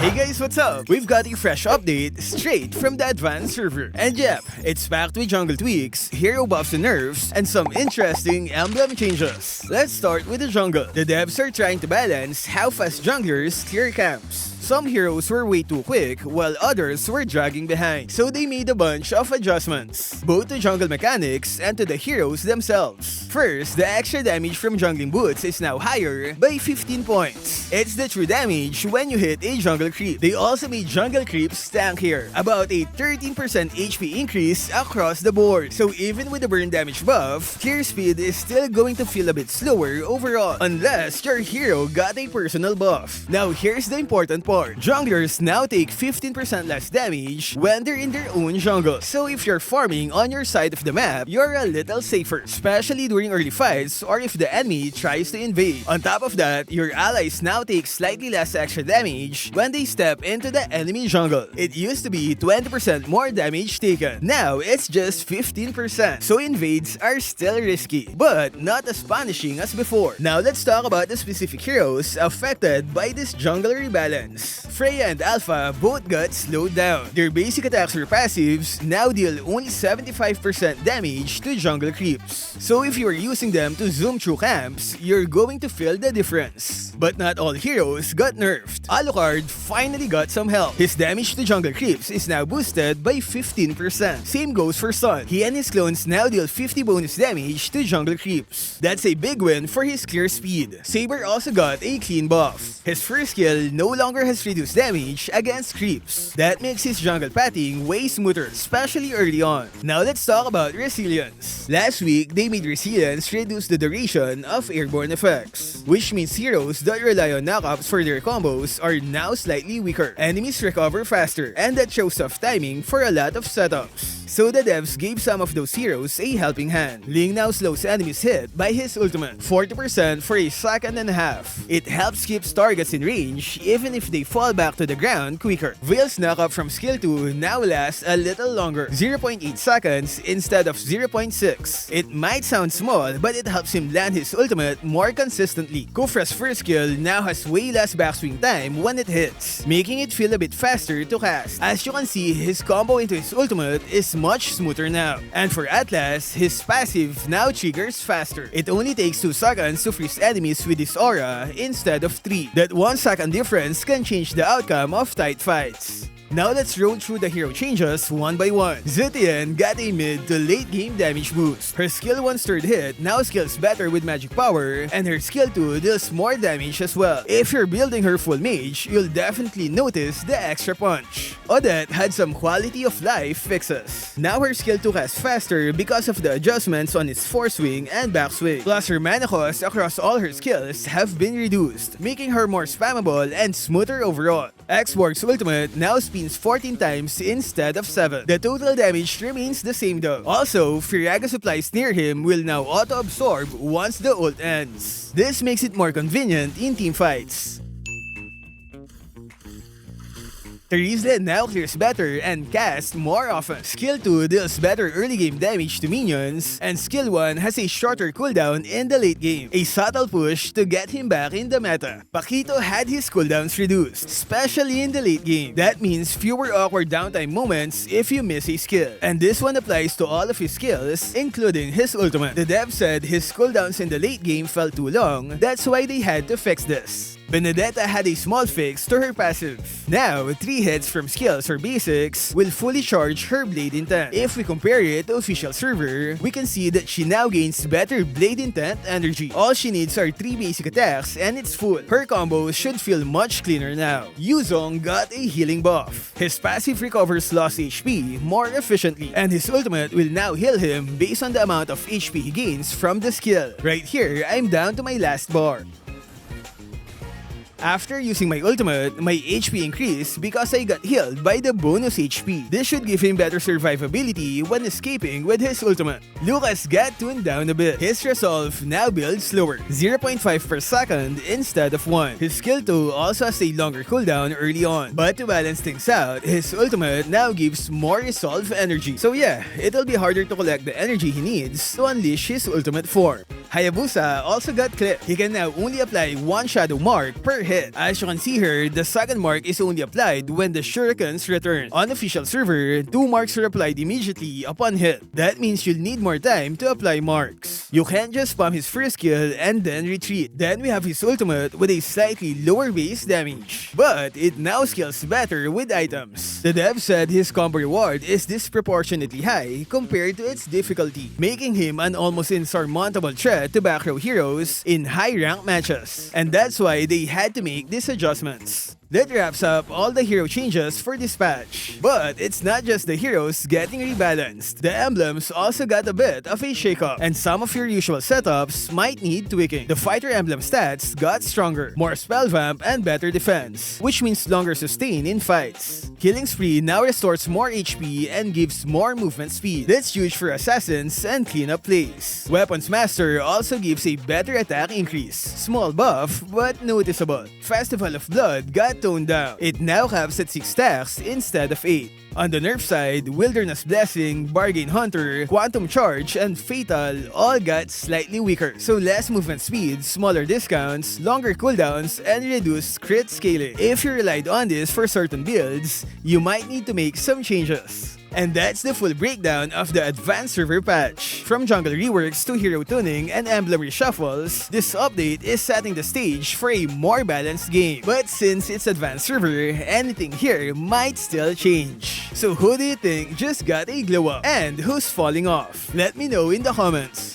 Hey guys, what's up? We've got a fresh update straight from the advanced server. And yep, it's packed with jungle tweaks, hero buffs and nerfs, and some interesting emblem changes. Let's start with the jungle. The devs are trying to balance how fast junglers clear camps. Some heroes were way too quick, while others were dragging behind. So they made a bunch of adjustments, both to jungle mechanics and to the heroes themselves. First, the extra damage from jungling boots is now higher by 15 points. It's the true damage when you hit a jungle creep. They also made jungle creeps tankier, about a 13% HP increase across the board. So even with the burn damage buff, clear speed is still going to feel a bit slower overall, unless your hero got a personal buff. Now here's the important part. Junglers now take 15% less damage when they're in their own jungle. So if you're farming on your side of the map, you're a little safer, especially during early fights or if the enemy tries to invade. On top of that, your allies now take slightly less extra damage when they step into the enemy jungle. It used to be 20% more damage taken. Now it's just 15%. So invades are still risky, but not as punishing as before. Now let's talk about the specific heroes affected by this jungle rebalance. Freya and Alpha both got slowed down. Their basic attacks or passives now deal only 75% damage to jungle creeps. So if you are using them to zoom through camps, you're going to feel the difference. But not all heroes got nerfed. Alucard finally got some help. His damage to jungle creeps is now boosted by 15%. Same goes for Sun. He and his clones now deal 50 bonus damage to jungle creeps. That's a big win for his clear speed. Saber also got a clean buff. His first skill no longer has reduced damage against creeps. That makes his jungle pathing way smoother, especially early on. Now let's talk about resilience. Last week, they made resilience reduce the duration of airborne effects, which means heroes that rely on knockups for their combos are now slightly weaker. Enemies recover faster, and that shows off timing for a lot of setups. So the devs gave some of those heroes a helping hand. Ling now slows enemies hit by his ultimate, 40% for a second and a half. It helps keep targets in range even if they fall back to the ground quicker. Veil's knockup from skill 2 now lasts a little longer, 0.8 seconds instead of 0.6. It might sound small, but it helps him land his ultimate more consistently. Kufra's first skill now has way less backswing time when it hits, making it feel a bit faster to cast. As you can see, his combo into his ultimate is much smoother now. And for Atlas, his passive now triggers faster. It only takes 2 seconds to freeze enemies with his aura instead of 3. That 1 second difference can change the outcome of tight fights. Now let's roll through the hero changes one by one. Zitian got a mid to late game damage boost. Her skill 1's third hit now scales better with magic power, and her skill 2 deals more damage as well. If you're building her full mage, you'll definitely notice the extra punch. Odette had some quality of life fixes. Now her skill 2 casts faster because of the adjustments on its foreswing and backswing. Plus her mana cost across all her skills have been reduced, making her more spammable and smoother overall. X.Borg's ultimate now spins 14 times instead of 7. The total damage remains the same though. Also, Freya supplies near him will now auto-absorb once the ult ends. This makes it more convenient in team fights. Theresa now clears better and casts more often. Skill 2 deals better early game damage to minions, and Skill 1 has a shorter cooldown in the late game, a subtle push to get him back in the meta. Paquito had his cooldowns reduced, especially in the late game. That means fewer awkward downtime moments if you miss a skill. And this one applies to all of his skills, including his ultimate. The dev said his cooldowns in the late game felt too long, that's why they had to fix this. Benedetta had a small fix to her passive. Now, 3 hits from skills or basics will fully charge her Blade Intent. If we compare it to official server, we can see that she now gains better Blade Intent energy. All she needs are 3 basic attacks and it's full. Her combos should feel much cleaner now. Yuzong got a healing buff. His passive recovers lost HP more efficiently, and his ultimate will now heal him based on the amount of HP he gains from the skill. Right here, I'm down to my last bar. After using my ultimate, my HP increased because I got healed by the bonus HP. This should give him better survivability when escaping with his ultimate. Lucas got tuned down a bit. His resolve now builds slower, 0.5 per second instead of 1. His skill 2 also has a longer cooldown early on. But to balance things out, his ultimate now gives more resolve energy. So yeah, it'll be harder to collect the energy he needs to unleash his ultimate form. Hayabusa also got clipped. He can now only apply 1 shadow mark per hit hit. As you can see here, the second mark is only applied when the shurikens return. On official server, 2 marks are applied immediately upon hit. That means you'll need more time to apply marks. You can't just spam his first skill and then retreat. Then we have his ultimate with a slightly lower base damage, but it now scales better with items. The dev said his combo reward is disproportionately high compared to its difficulty, making him an almost insurmountable threat to back row heroes in high rank matches. And that's why they had to make these adjustments. That wraps up all the hero changes for this patch. But it's not just the heroes getting rebalanced. The emblems also got a bit of a shakeup, and some of your usual setups might need tweaking. The fighter emblem stats got stronger, more spell vamp, and better defense, which means longer sustain in fights. Killing Spree now restores more HP and gives more movement speed. That's huge for assassins and cleanup plays. Weapons Master also gives a better attack increase. Small buff, but noticeable. Festival of Blood got toned down. It now caps at 6 stacks instead of 8. On the nerf side, Wilderness Blessing, Bargain Hunter, Quantum Charge, and Fatal all got slightly weaker. So less movement speed, smaller discounts, longer cooldowns, and reduced crit scaling. If you relied on this for certain builds, you might need to make some changes. And that's the full breakdown of the Advanced Server patch. From jungle reworks to hero tuning and emblem reshuffles, this update is setting the stage for a more balanced game. But since it's Advanced Server, anything here might still change. So who do you think just got a glow up? And who's falling off? Let me know in the comments.